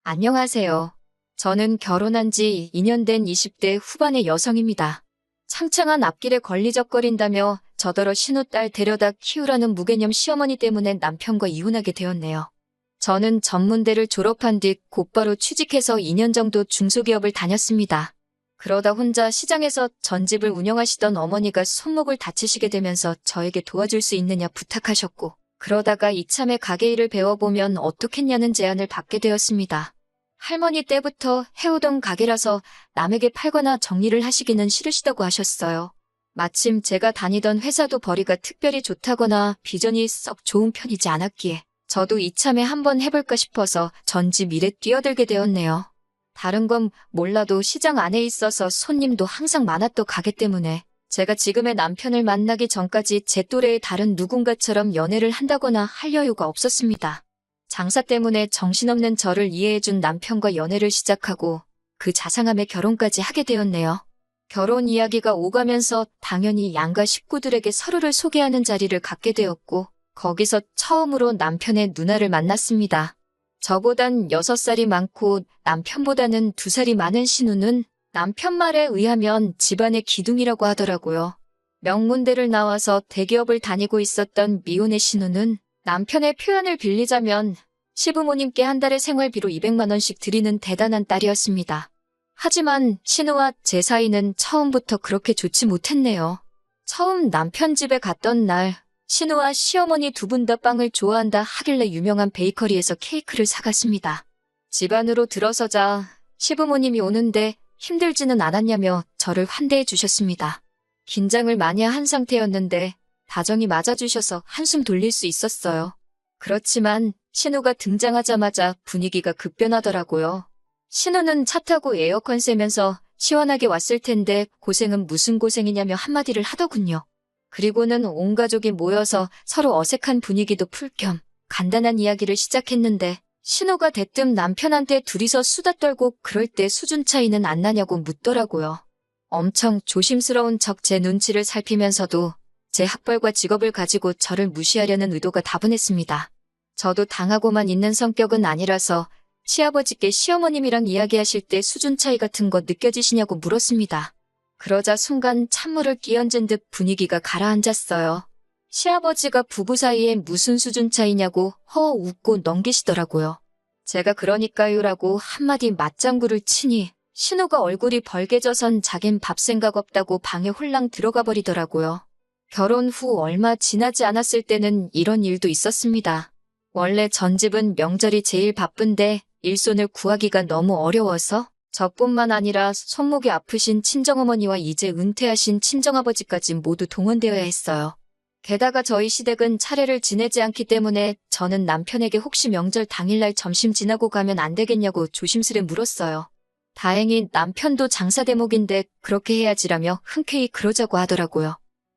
안녕하세요. 저는 결혼한 지 2년 된 20대 후반의 여성입니다. 창창한 앞길에 걸리적거린다며 저더러 신우딸 데려다 키우라는 무개념 시어머니 때문에 남편과 이혼하게 되었네요. 저는 전문대를 졸업한 뒤 곧바로 취직해서 2년 정도 중소기업을 다녔습니다. 그러다 혼자 시장에서 전집을 운영하시던 어머니가 손목을 다치시게 되면서 저에게 도와줄 수 있느냐 부탁하셨고, 그러다가 이참에 가게 일을 배워보면 어떻겠냐는 제안을 받게 되었습니다. 할머니 때부터 해오던 가게라서 남에게 팔거나 정리를 하시기는 싫으시다고 하셨어요. 마침 제가 다니던 회사도 벌이가 특별히 좋다거나 비전이 썩 좋은 편이지 않았기에 저도 이참에 한번 해볼까 싶어서 전집 일에 뛰어들게 되었네요. 다른 건 몰라도 시장 안에 있어서 손님도 항상 많았던 가게 때문에 제가 지금의 남편을 만나기 전까지 제 또래의 다른 누군가처럼 연애를 한다거나 할 여유가 없었습니다. 장사 때문에 정신없는 저를 이해해준 남편과 연애를 시작하고 그 자상함에 결혼까지 하게 되었네요. 결혼 이야기가 오가면서 당연히 양가 식구들에게 서로를 소개하는 자리를 갖게 되었고, 거기서 처음으로 남편의 누나를 만났습니다. 저보단 6살이 많고 남편보다는 2살이 많은 신우는 남편 말에 의하면 집안의 기둥이라고 하더라고요. 명문대를 나와서 대기업을 다니고 있었던 미혼의 신우는 남편의 표현을 빌리자면 시부모님께 한 달에 생활비로 200만 원씩 드리는 대단한 딸이었습니다. 하지만 신우와 제 사이는 처음부터 그렇게 좋지 못했네요. 처음 남편 집에 갔던 날, 신우와 시어머니 두 분 다 빵을 좋아한다 하길래 유명한 베이커리에서 케이크를 사갔습니다. 집 안으로 들어서자 시부모님이 오는데 힘들지는 않았냐며 저를 환대해 주셨습니다. 긴장을 많이 한 상태였는데 다정히 맞아주셔서 한숨 돌릴 수 있었어요. 그렇지만 신우가 등장하자마자 분위기가 급변하더라고요. 신우는 차 타고 에어컨 쐬면서 시원하게 왔을 텐데 고생은 무슨 고생이냐며 한마디를 하더군요. 그리고는 온 가족이 모여서 서로 어색한 분위기도 풀 겸 간단한 이야기를 시작했는데 신우가 대뜸 남편한테 둘이서 수다 떨고 그럴 때 수준 차이는 안 나냐고 묻더라고요. 엄청 조심스러운 척 제 눈치를 살피면서도 제 학벌과 직업을 가지고 저를 무시하려는 의도가 다분했습니다. 저도 당하고만 있는 성격은 아니라서 시아버지께 시어머님이랑 이야기하실 때 수준 차이 같은 거 느껴지시냐고 물었습니다. 그러자 순간 찬물을 끼얹은 듯 분위기가 가라앉았어요. 시아버지가 부부 사이에 무슨 수준 차이냐고 허 웃고 넘기시더라고요. 제가 그러니까요라고 한마디 맞장구를 치니 신우가 얼굴이 벌개져선 자긴 밥 생각 없다고 방에 홀랑 들어가 버리더라고요. 결혼 후 얼마 지나지 않았을 때는 이런 일도 있었습니다. 원래 전집은 명절이 제일 바쁜데 일손을 구하기가 너무 어려워서 저뿐만 아니라 손목이 아프신 친정어머니와 이제 은퇴하신 친정아버지까지 모두 동원되어야 했어요. 게다가 저희 시댁은 차례를 지내지 않기 때문에 저는 남편에게 혹시 명절 당일날 점심 지나고 가면 안 되겠냐고 조심스레 물었어요. 다행히 남편도 장사 대목인데 그렇게 해야지라며 흔쾌히 그러자고 하더라고요.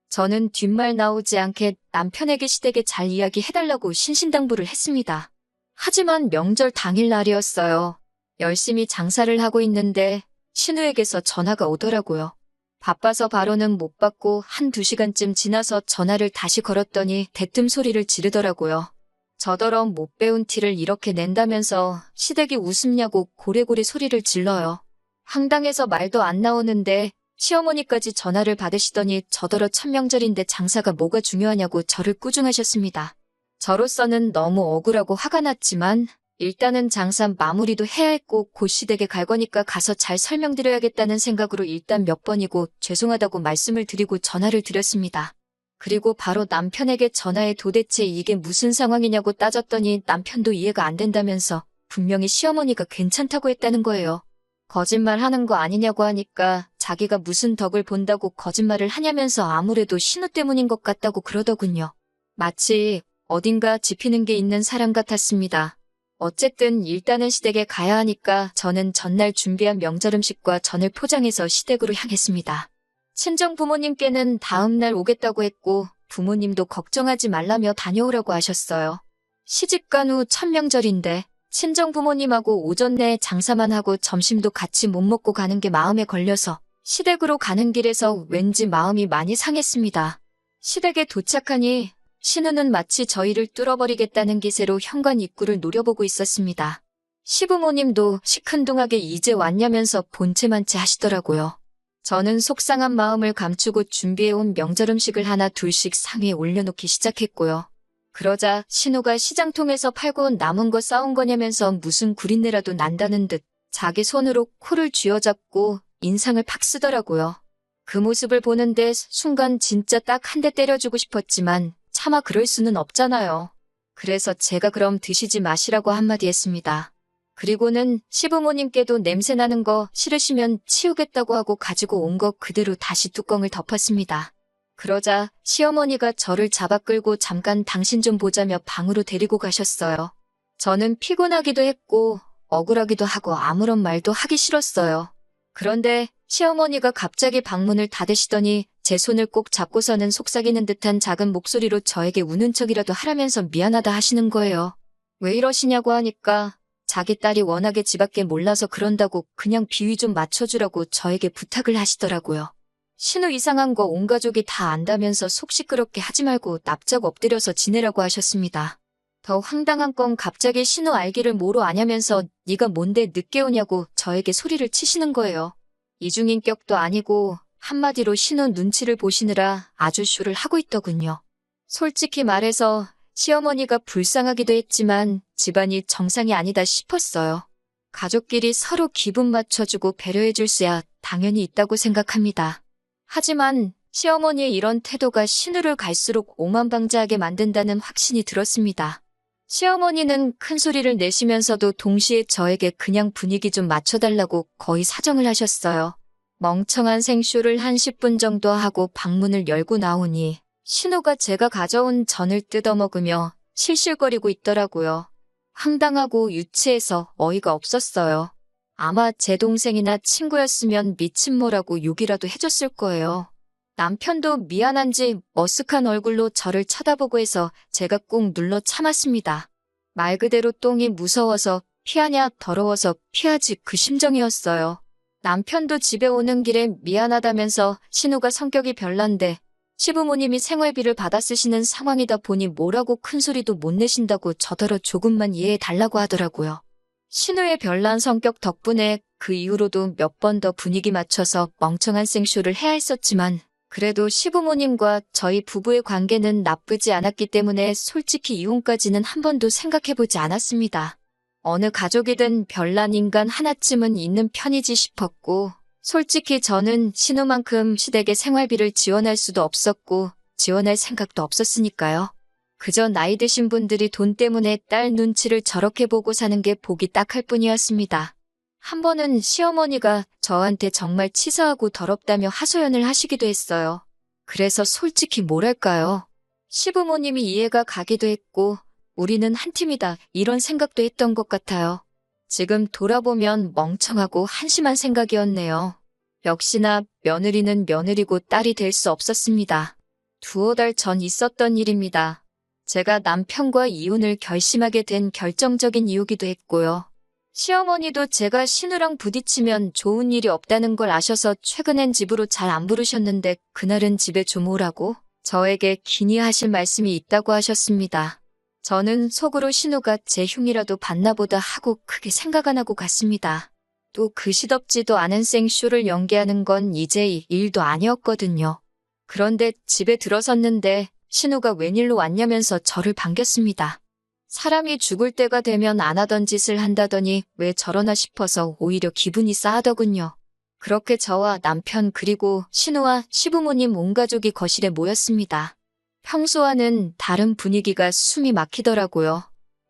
저는 뒷말 나오지 않게 남편에게 시댁에 잘 이야기해달라고 신신당부를 했습니다. 하지만 명절 당일날이었어요. 열심히 장사를 하고 있는데 신우에게서 전화가 오더라고요. 바빠서 바로는 못 받고 1~2시간쯤 지나서 전화를 다시 걸었더니 대뜸 소리를 지르더라고요. 저더러 못 배운 티를 이렇게 낸다면서 시댁이 웃음냐고 고래고래 소리를 질러요. 황당해서 말도 안 나오는데 시어머니까지 전화를 받으시더니 저더러 천명절인데 장사가 뭐가 중요하냐고 저를 꾸중하셨습니다. 저로서는 너무 억울하고 화가 났지만 일단은 장사 마무리도 해야 했고 곧 시댁에 갈 거니까 가서 잘 설명드려야겠다는 생각으로 일단 몇 번이고 죄송하다고 말씀을 드리고 전화를 드렸습니다. 그리고 바로 남편에게 전화해 도대체 이게 무슨 상황이냐고 따졌더니 남편도 이해가 안 된다면서 분명히 시어머니가 괜찮다고 했다는 거예요. 거짓말하는 거 아니냐고 하니까 자기가 무슨 덕을 본다고 거짓말을 하냐면서 아무래도 신우 때문인 것 같다고 그러더군요. 마치 어딘가 짚히는 게 있는 사람 같았습니다. 어쨌든 일단은 시댁에 가야 하니까 저는 전날 준비한 명절 음식과 전을 포장해서 시댁으로 향했습니다. 친정 부모님께는 다음날 오겠다고 했고 부모님도 걱정하지 말라며 다녀오라고 하셨어요. 시집간 후 첫 명절인데 친정 부모님하고 오전 내에 장사만 하고 점심도 같이 못 먹고 가는 게 마음에 걸려서 시댁으로 가는 길에서 왠지 마음이 많이 상했습니다. 시댁에 도착하니 신우는 마치 저희를 뚫어버리겠다는 기세로 현관 입구를 노려보고 있었습니다. 시부모님도 시큰둥하게 이제 왔냐면서 본체만치 하시더라고요. 저는 속상한 마음을 감추고 준비해온 명절 음식을 하나 둘씩 상위에 올려놓기 시작했고요. 그러자 신우가 시장통에서 팔고 남은 거 싸온 거냐면서 무슨 구린내라도 난다는 듯 자기 손으로 코를 쥐어잡고 인상을 팍 쓰더라고요. 그 모습을 보는데 순간 진짜 딱 한 대 때려주고 싶었지만 차마 그럴 수는 없잖아요. 그래서 제가 그럼 드시지 마시라고 한마디 했습니다. 그리고는 시부모님께도 냄새나는 거 싫으시면 치우겠다고 하고 가지고 온 거 그대로 다시 뚜껑을 덮었습니다. 그러자 시어머니가 저를 잡아 끌고 잠깐 당신 좀 보자며 방으로 데리고 가셨어요. 저는 피곤하기도 했고 억울하기도 하고 아무런 말도 하기 싫었어요. 그런데 시어머니가 갑자기 방문을 닫으시더니 제 손을 꼭 잡고서는 속삭이는 듯한 작은 목소리로 저에게 우는 척이라도 하라면서 미안하다 하시는 거예요. 왜 이러시냐고 하니까 자기 딸이 워낙에 집 밖에 몰라서 그런다고 그냥 비위 좀 맞춰주라고 저에게 부탁을 하시더라고요. 신우 이상한 거 온 가족이 다 안다면서 속 시끄럽게 하지 말고 납작 엎드려서 지내라고 하셨습니다. 더 황당한 건 갑자기 신우 알기를 뭐로 아냐면서 네가 뭔데 늦게 오냐고 저에게 소리를 치시는 거예요. 이중인격도 아니고 한마디로 신우 눈치를 보시느라 아주 쇼를 하고 있더군요. 솔직히 말해서 시어머니가 불쌍하기도 했지만 집안이 정상이 아니다 싶었어요. 가족끼리 서로 기분 맞춰주고 배려해줄 수야 당연히 있다고 생각합니다. 하지만 시어머니의 이런 태도가 신우를 갈수록 오만방자하게 만든다는 확신이 들었습니다. 시어머니는 큰 소리를 내시면서도 동시에 저에게 그냥 분위기 좀 맞춰달라고 거의 사정을 하셨어요. 멍청한 생쇼를 한 10분 정도 하고 방문을 열고 나오니 신우가 제가 가져온 전을 뜯어먹으며 실실거리고 있더라고요. 황당하고 유치해서 어이가 없었어요. 아마 제 동생이나 친구였으면 미친모라고 욕이라도 해줬을 거예요. 남편도 미안한지 머쓱한 얼굴로 저를 쳐다보고 해서 제가 꾹 눌러 참았습니다. 말 그대로 똥이 무서워서 피하냐 더러워서 피하지 그 심정이었어요. 남편도 집에 오는 길에 미안하다면서 신우가 성격이 별난데 시부모님이 생활비를 받아 쓰시는 상황이다 보니 뭐라고 큰 소리도 못 내신다고 저더러 조금만 이해해 달라고 하더라고요. 신우의 별난 성격 덕분에 그 이후로도 몇 번 더 분위기 맞춰서 멍청한 생쇼를 해야 했었지만 그래도 시부모님과 저희 부부의 관계는 나쁘지 않았기 때문에 솔직히 이혼까지는 한 번도 생각해보지 않았습니다. 어느 가족이든 별난 인간 하나쯤은 있는 편이지 싶었고 솔직히 저는 신우만큼 시댁에 생활비를 지원할 수도 없었고 지원할 생각도 없었으니까요. 그저 나이 드신 분들이 돈 때문에 딸 눈치를 저렇게 보고 사는 게 보기 딱할 뿐이었습니다. 한 번은 시어머니가 저한테 정말 치사하고 더럽다며 하소연을 하시기도 했어요. 그래서 솔직히 뭐랄까요. 시부모님이 이해가 가기도 했고 우리는 한 팀이다 이런 생각도 했던 것 같아요. 지금 돌아보면 멍청하고 한심한 생각이었네요. 역시나 며느리는 며느리고 딸이 될 수 없었습니다. 두어 달 전 있었던 일입니다. 제가 남편과 이혼을 결심하게 된 결정적인 이유기도 했고요. 시어머니도 제가 신우랑 부딪히면 좋은 일이 없다는 걸 아셔서 최근엔 집으로 잘 안 부르셨는데 그날은 집에 좀 오라고 저에게 긴히 하실 말씀이 있다고 하셨습니다. 저는 속으로 신우가 제 흉이라도 봤나 보다 하고 크게 생각 안 하고 갔습니다. 또 그 시덥지도 않은 생쇼를 연기하는 건 이제 일도 아니었거든요. 그런데 집에 들어섰는데 신우가 웬일로 왔냐면서 저를 반겼습니다. 사람이 죽을 때가 되면 안 하던 짓을 한다더니 왜 저러나 싶어서 오히려 기분이 싸하더군요. 그렇게 저와 남편 그리고 신우와 시부모님 온 가족이 거실에 모였습니다. 평소와는 다른 분위기가 숨이 막히더라고요.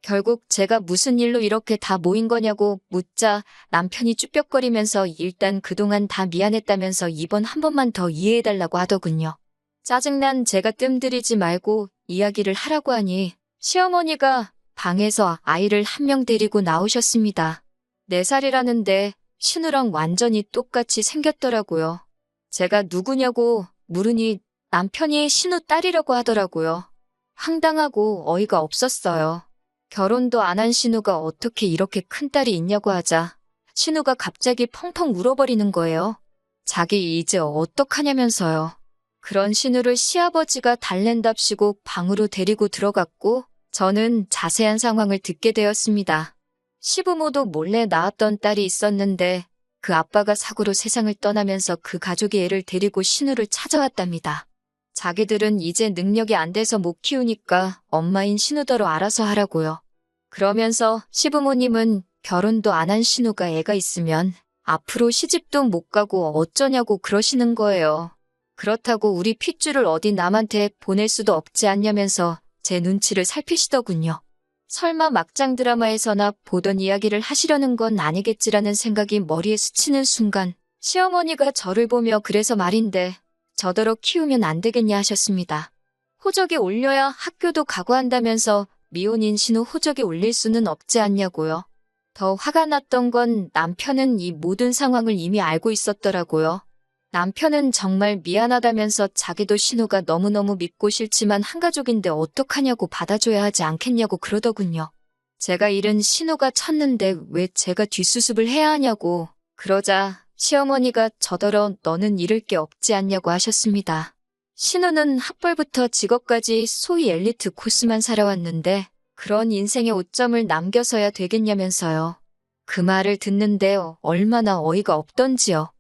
결국 제가 무슨 일로 이렇게 다 모인 거냐고 묻자 남편이 쭈뼛거리면서 일단 그동안 다 미안했다면서 이번 한 번만 더 이해해달라고 하더군요. 짜증난 제가 뜸들이지 말고 이야기를 하라고 하니 시어머니가 방에서 아이를 한 명 데리고 나오셨습니다. 4살이라는데 신우랑 완전히 똑같이 생겼더라고요. 제가 누구냐고 물으니 남편이 신우 딸이라고 하더라고요. 황당하고 어이가 없었어요. 결혼도 안 한 신우가 어떻게 이렇게 큰 딸이 있냐고 하자 신우가 갑자기 펑펑 울어버리는 거예요. 자기 이제 어떡하냐면서요. 그런 신우를 시아버지가 달랜답시고 방으로 데리고 들어갔고 저는 자세한 상황을 듣게 되었습니다. 시부모도 몰래 낳았던 딸이 있었는데 그 아빠가 사고로 세상을 떠나면서 그 가족이 애를 데리고 신우를 찾아왔답니다. 자기들은 이제 능력이 안 돼서 못 키우니까 엄마인 신우더러 알아서 하라고요. 그러면서 시부모님은 결혼도 안 한 신우가 애가 있으면 앞으로 시집도 못 가고 어쩌냐고 그러시는 거예요. 그렇다고 우리 핏줄을 어디 남한테 보낼 수도 없지 않냐면서 제 눈치를 살피시더군요. 설마 막장 드라마에서나 보던 이야기를 하시려는 건 아니겠지라는 생각이 머리에 스치는 순간 시어머니가 저를 보며 그래서 말인데 저더러 키우면 안 되겠냐 하셨습니다. 호적에 올려야 학교도 가고 한다면서 미혼인 신우 호적에 올릴 수는 없지 않냐고요. 더 화가 났던 건 남편은 이 모든 상황을 이미 알고 있었더라고요. 남편은 정말 미안하다면서 자기도 신우가 너무너무 밉고 싫지만 한 가족인데 어떡하냐고 받아줘야 하지 않겠냐고 그러더군요. 제가 잃은 신우가 쳤는데 왜 제가 뒷수습을 해야 하냐고 그러자 시어머니가 저더러 너는 잃을 게 없지 않냐고 하셨습니다. 신우는 학벌부터 직업까지 소위 엘리트 코스만 살아왔는데 그런 인생의 오점을 남겨서야 되겠냐면서요. 그 말을 듣는데 얼마나 어이가 없던지요.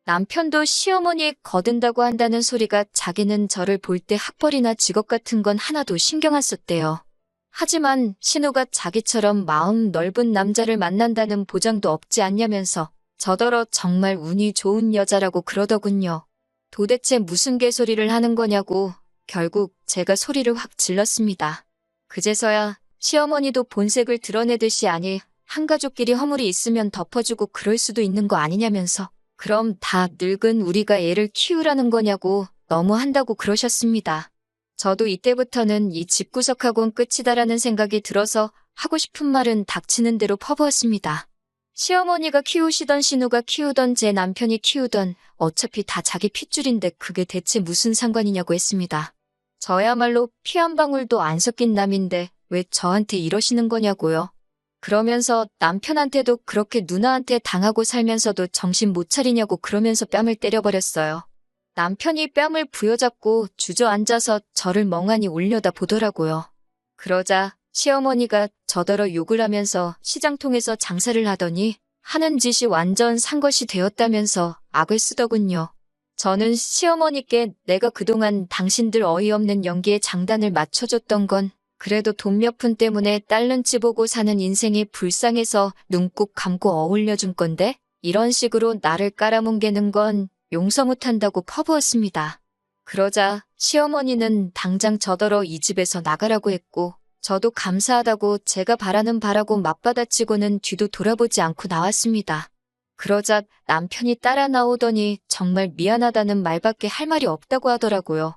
남편도 시어머니 거든다고 한다는 소리가 자기는 저를 볼 때 학벌이나 직업 같은 건 하나도 신경 안 썼대요. 하지만 신우가 자기처럼 마음 넓은 남자를 만난다는 보장도 없지 않냐면서 저더러 정말 운이 좋은 여자라고 그러더군요. 도대체 무슨 개소리를 하는 거냐고 결국 제가 소리를 확 질렀습니다. 그제서야 시어머니도 본색을 드러내듯이 아니 한 가족끼리 허물이 있으면 덮어주고 그럴 수도 있는 거 아니냐면서 그럼 다 늙은 우리가 애를 키우라는 거냐고 너무한다고 그러셨습니다. 저도 이때부터는 이 집구석하고는 끝이다라는 생각이 들어서 하고 싶은 말은 닥치는 대로 퍼부었습니다. 시어머니가 키우시던 신우가 키우던 제 남편이 키우던 어차피 다 자기 핏줄인데 그게 대체 무슨 상관이냐고 했습니다. 저야말로 피 한 방울도 안 섞인 남인데 왜 저한테 이러시는 거냐고요. 그러면서 남편한테도 그렇게 누나한테 당하고 살면서도 정신 못 차리냐고 그러면서 뺨을 때려버렸어요. 남편이 뺨을 부여잡고 주저앉아서 저를 멍하니 올려다 보더라고요. 그러자 시어머니가 저더러 욕을 하면서 시장통에서 장사를 하더니 하는 짓이 완전 산것이 되었다면서 악을 쓰더군요. 저는 시어머니께 내가 그동안 당신들 어이없는 연기에 장단을 맞춰줬던 건 그래도 돈 몇 푼 때문에 딸 눈치 보고 사는 인생이 불쌍해서 눈 꼭 감고 어울려준 건데 이런 식으로 나를 깔아뭉개는 건 용서 못한다고 퍼부었습니다. 그러자 시어머니는 당장 저더러 이 집에서 나가라고 했고 저도 감사하다고 제가 바라는 바라고 맞받아치고는 뒤도 돌아보지 않고 나왔습니다. 그러자 남편이 따라 나오더니 정말 미안하다는 말밖에 할 말이 없다고 하더라고요.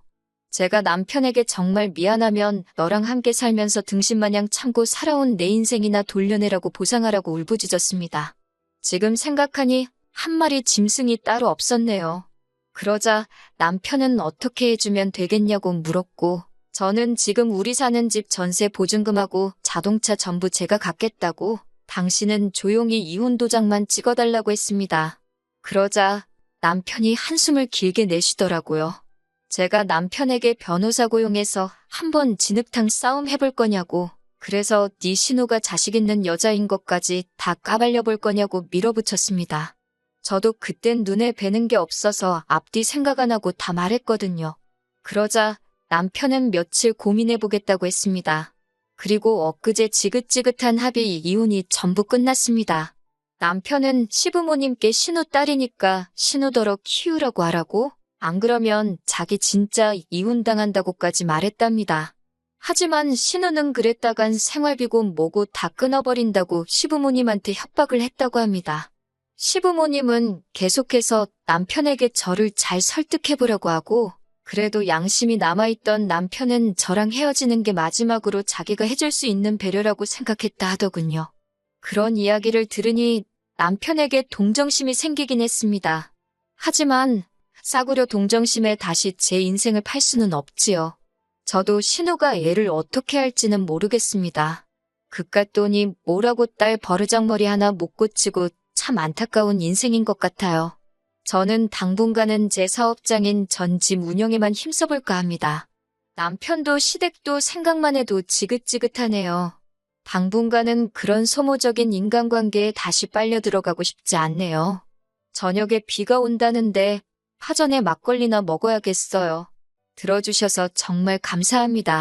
제가 남편에게 정말 미안하면 너랑 함께 살면서 등신마냥 참고 살아온 내 인생이나 돌려내라고 보상하라고 울부짖었습니다. 지금 생각하니 한 마리 짐승이 따로 없었네요. 그러자 남편은 어떻게 해주면 되겠냐고 물었고 저는 지금 우리 사는 집 전세 보증금하고 자동차 전부 제가 갚겠다고 당신은 조용히 이혼 도장만 찍어달라고 했습니다. 그러자 남편이 한숨을 길게 내쉬더라고요. 제가 남편에게 변호사 고용해서 한번 진흙탕 싸움 해볼 거냐고 그래서 네 신우가 자식 있는 여자인 것까지 다 까발려 볼 거냐고 밀어붙였습니다. 저도 그땐 눈에 뵈는 게 없어서 앞뒤 생각 안 하고 다 말했거든요. 그러자 남편은 며칠 고민해보겠다고 했습니다. 그리고 엊그제 지긋지긋한 합의 이혼이 전부 끝났습니다. 남편은 시부모님께 신우 딸이니까 신우더러 키우라고 하라고 안 그러면 자기 진짜 이혼당한다고까지 말했답니다. 하지만 신우는 그랬다간 생활비고 뭐고 다 끊어버린다고 시부모님한테 협박을 했다고 합니다. 시부모님은 계속해서 남편에게 저를 잘 설득해보려고 하고 그래도 양심이 남아있던 남편은 저랑 헤어지는 게 마지막으로 자기가 해줄 수 있는 배려라고 생각했다 하더군요. 그런 이야기를 들으니 남편에게 동정심이 생기긴 했습니다. 하지만 싸구려 동정심에 다시 제 인생을 팔 수는 없지요. 저도 신우가 애를 어떻게 할지는 모르겠습니다. 그깟 돈이 뭐라고 딸 버르장머리 하나 못 고치고 참 안타까운 인생인 것 같아요. 저는 당분간은 제 사업장인 전 집 운영에만 힘써볼까 합니다. 남편도 시댁도 생각만 해도 지긋지긋하네요. 당분간은 그런 소모적인 인간관계에 다시 빨려 들어가고 싶지 않네요. 저녁에 비가 온다는데 파전에 막걸리나 먹어야겠어요. 들어주셔서 정말 감사합니다.